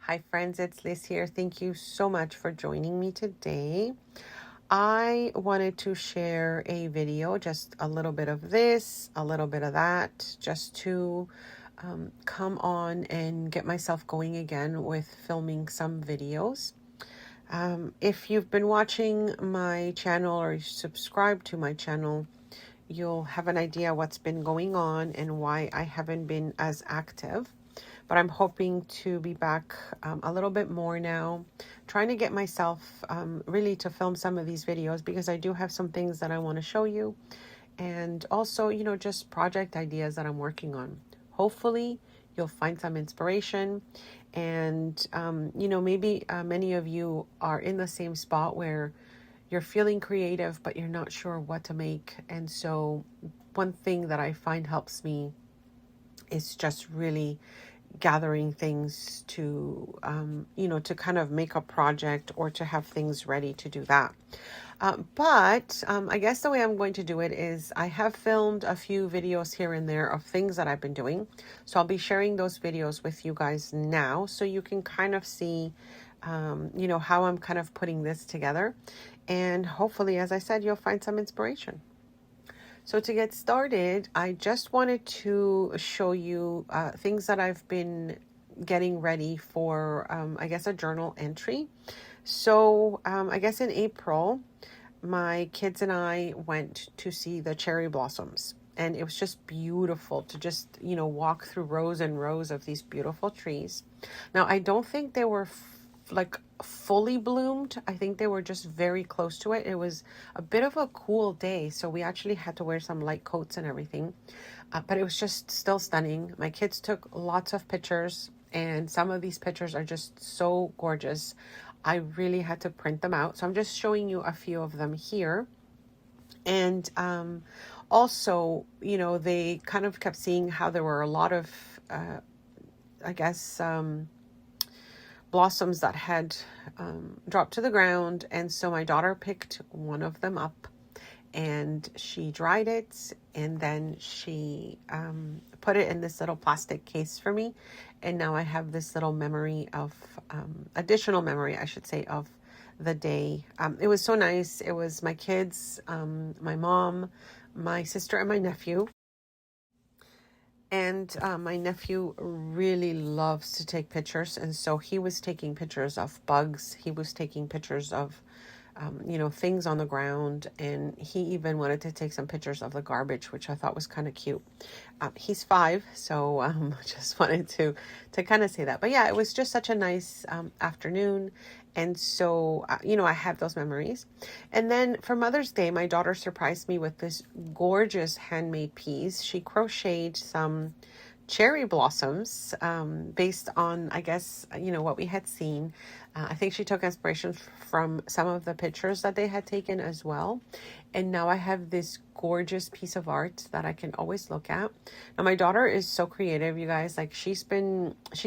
Hi friends, it's Liz here. Thank you so much for joining me today. I wanted to share a video, just a little bit of this, a little bit of that, just to come on and get myself going again with filming some videos. If you've been watching my channel or you subscribe to my channel, you'll have an idea what's been going on and why I haven't been as active. But I'm hoping to be back a little bit more now, trying to get myself really to film some of these videos because I do have some things that I want to show you. And also, just project ideas that I'm working on. Hopefully, you'll find some inspiration. And, maybe many of you are in the same spot where you're feeling creative, but you're not sure what to make. And so one thing that I find helps me is just really gathering things to, to kind of make a project or to have things ready to do that. But I guess the way I'm going to do it is I have filmed a few videos here and there of things that I've been doing. So I'll be sharing those videos with you guys now so you can kind of see, how I'm kind of putting this together. And hopefully, as I said, you'll find some inspiration. So to get started, I just wanted to show you things that I've been getting ready for, I guess, a journal entry. So I guess in April, my kids and I went to see the cherry blossoms. And it was just beautiful to just, walk through rows and rows of these beautiful trees. Now, I don't think they were like fully bloomed. I think they were just very close to it. It was a bit of a cool day, so we actually had to wear some light coats and everything. But it was just still stunning. My kids took lots of pictures, and some of these pictures are just so gorgeous. I really had to print them out. So I'm just showing you a few of them here. And also, they kind of kept seeing how there were a lot of, blossoms that had dropped to the ground. And so my daughter picked one of them up and she dried it, and then she put it in this little plastic case for me. And now I have this little memory of, additional memory, I should say, of the day. It was so nice. It was my kids, my mom, my sister, and my nephew. And my nephew really loves to take pictures. And so he was taking pictures of bugs. He was taking pictures of, things on the ground. And he even wanted to take some pictures of the garbage, which I thought was kind of cute. He's 5, so just wanted to kind of say that. But yeah, it was just such a nice afternoon. And so, I have those memories. And then for Mother's Day, my daughter surprised me with this gorgeous handmade piece. She crocheted some cherry blossoms based on, I guess, what we had seen. I think she took inspiration from some of the pictures that they had taken as well. And now I have this gorgeous piece of art that I can always look at. Now, my daughter is so creative, you guys. Like, she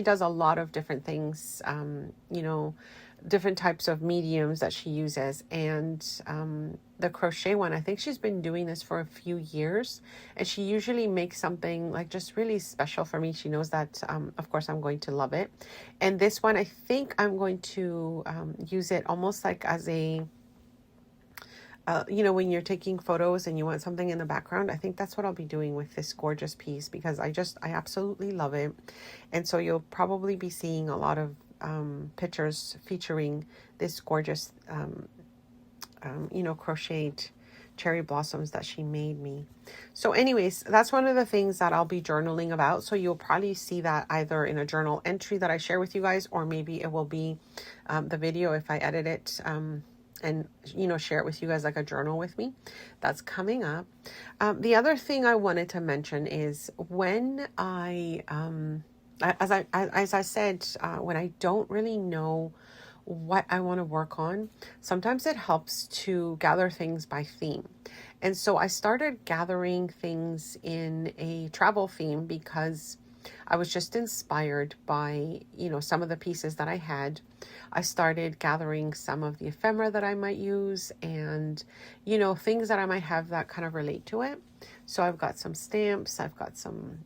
does a lot of different things, different types of mediums that she uses. And the crochet one, I think she's been doing this for a few years, and she usually makes something like just really special for me. She knows that, of course, I'm going to love it. And this one, I think I'm going to use it almost like as a, when you're taking photos and you want something in the background. I think that's what I'll be doing with this gorgeous piece because I absolutely love it. And so you'll probably be seeing a lot of pictures featuring this gorgeous, crocheted cherry blossoms that she made me. So anyways, that's one of the things that I'll be journaling about. So you'll probably see that either in a journal entry that I share with you guys, or maybe it will be the video if I edit it and, share it with you guys like a journal with me. That's coming up. The other thing I wanted to mention is when as I said, when I don't really know what I want to work on, sometimes it helps to gather things by theme. And so I started gathering things in a travel theme because I was just inspired by, some of the pieces that I had. I started gathering some of the ephemera that I might use and, things that I might have that kind of relate to it. So I've got some stamps, I've got some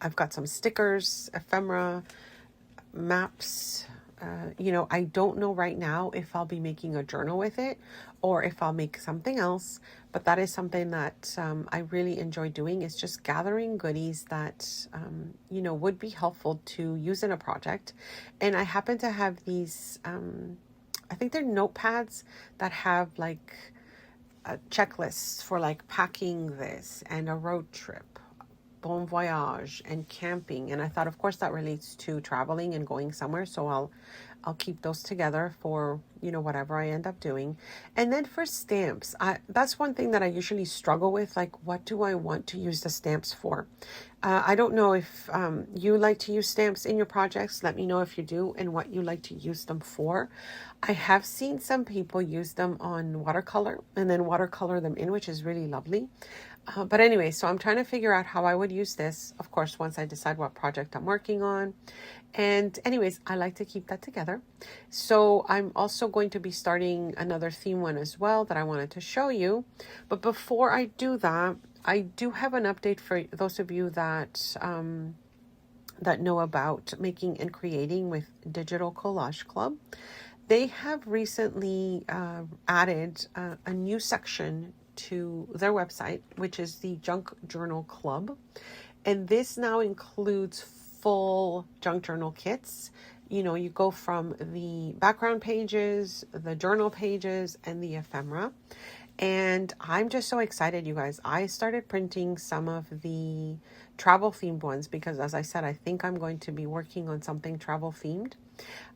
I've got some stickers, ephemera, maps. I don't know right now if I'll be making a journal with it or if I'll make something else, but that is something that I really enjoy doing, is just gathering goodies that, would be helpful to use in a project. And I happen to have these, I think they're notepads that have like checklists for like packing this and a road trip, bon voyage, and camping. And I thought, of course, that relates to traveling and going somewhere. So I'll keep those together for, whatever I end up doing. And then for stamps, that's one thing that I usually struggle with. Like, what do I want to use the stamps for? I don't know if you like to use stamps in your projects. Let me know if you do and what you like to use them for. I have seen some people use them on watercolor and then watercolor them in, which is really lovely. But anyway, so I'm trying to figure out how I would use this, of course, once I decide what project I'm working on. And anyways, I like to keep that together. So I'm also going to be starting another theme one as well that I wanted to show you. But before I do that, I do have an update for those of you that know about making and creating with Digital Collage Club. They have recently added a new section to their website, which is the Junk Journal Club. And this now includes full junk journal kits. You go from the background pages, the journal pages, and the ephemera. And I'm just so excited, you guys. I started printing some of the travel themed ones because, as I said, I think I'm going to be working on something travel themed.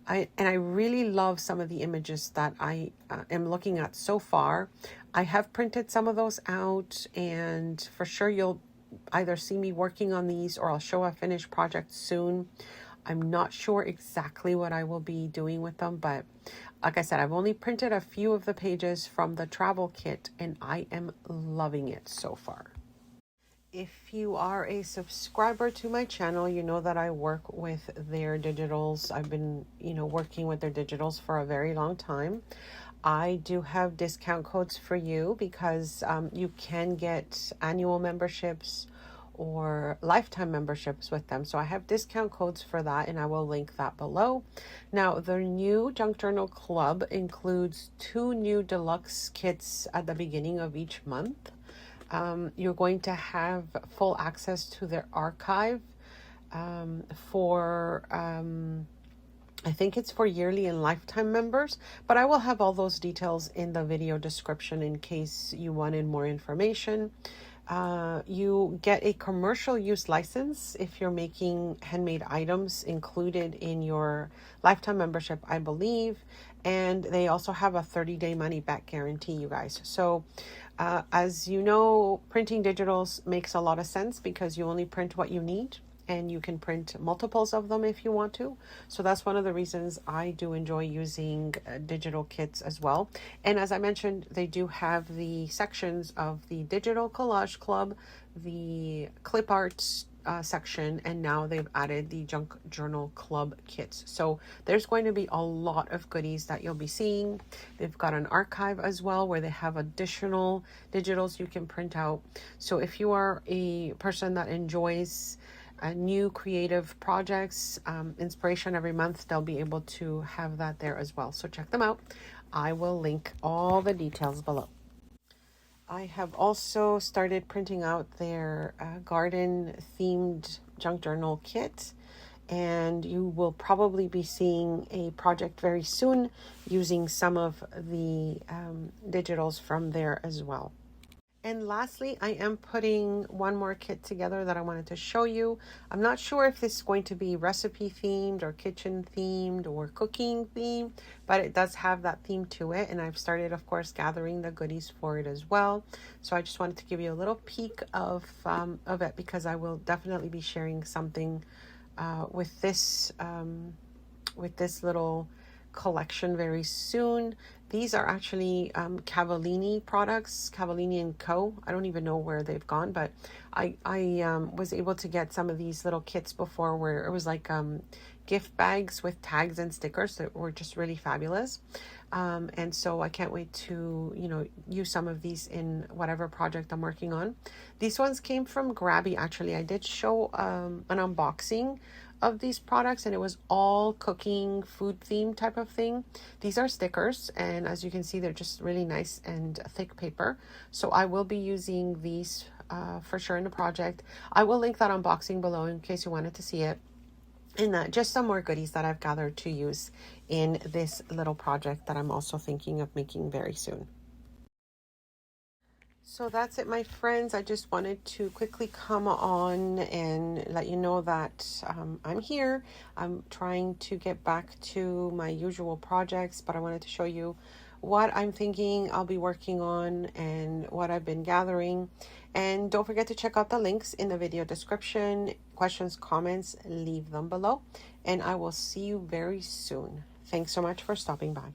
I really love some of the images that I am looking at so far. I have printed some of those out, and for sure you'll either see me working on these or I'll show a finished project soon. I'm not sure exactly what I will be doing with them, but like I said, I've only printed a few of the pages from the travel kit and I am loving it so far. If you are a subscriber to my channel, you know that I work with their digitals. I've been, working with their digitals for a very long time. I do have discount codes for you because you can get annual memberships or lifetime memberships with them. So I have discount codes for that and I will link that below. Now, the new Junk Journal Club includes 2 new deluxe kits at the beginning of each month. You're going to have full access to their archive for, I think it's for yearly and lifetime members, but I will have all those details in the video description in case you wanted more information. You get a commercial use license if you're making handmade items included in your lifetime membership, I believe. And they also have a 30-day money back guarantee, you guys. So as you know, printing digitals makes a lot of sense because you only print what you need and you can print multiples of them if you want to. So that's one of the reasons I do enjoy using digital kits as well. And as I mentioned, they do have the sections of the Digital Collage Club, the clip art section, and now they've added the Junk Journal Club kits. So there's going to be a lot of goodies that you'll be seeing. They've got an archive as well where they have additional digitals you can print out. So if you are a person that enjoys new creative projects, inspiration every month, they'll be able to have that there as well. So check them out. I will link all the details below. I have also started printing out their garden themed junk journal kit, and you will probably be seeing a project very soon using some of the digitals from there as well. And lastly, I am putting one more kit together that I wanted to show you. I'm not sure if this is going to be recipe themed or kitchen themed or cooking themed, but it does have that theme to it. And I've started, of course, gathering the goodies for it as well. So I just wanted to give you a little peek of it because I will definitely be sharing something with this little collection very soon. These are actually Cavallini products, Cavallini and Co. I don't even know where they've gone, but I was able to get some of these little kits before where it was like gift bags with tags and stickers that were just really fabulous. And so I can't wait to, you know, use some of these in whatever project I'm working on. These ones came from Grabie, actually. I did show an unboxing of these products, and it was all cooking, food theme type of thing. These are stickers, and as you can see, they're just really nice and thick paper. So I will be using these for sure in the project. I will link that unboxing below in case you wanted to see it. And just some more goodies that I've gathered to use in this little project that I'm also thinking of making very soon. So that's it, my friends. I just wanted to quickly come on and let you know that I'm here. I'm trying to get back to my usual projects, but I wanted to show you what I'm thinking I'll be working on and what I've been gathering. And don't forget to check out the links in the video description. Questions, comments, leave them below. And I will see you very soon. Thanks so much for stopping by.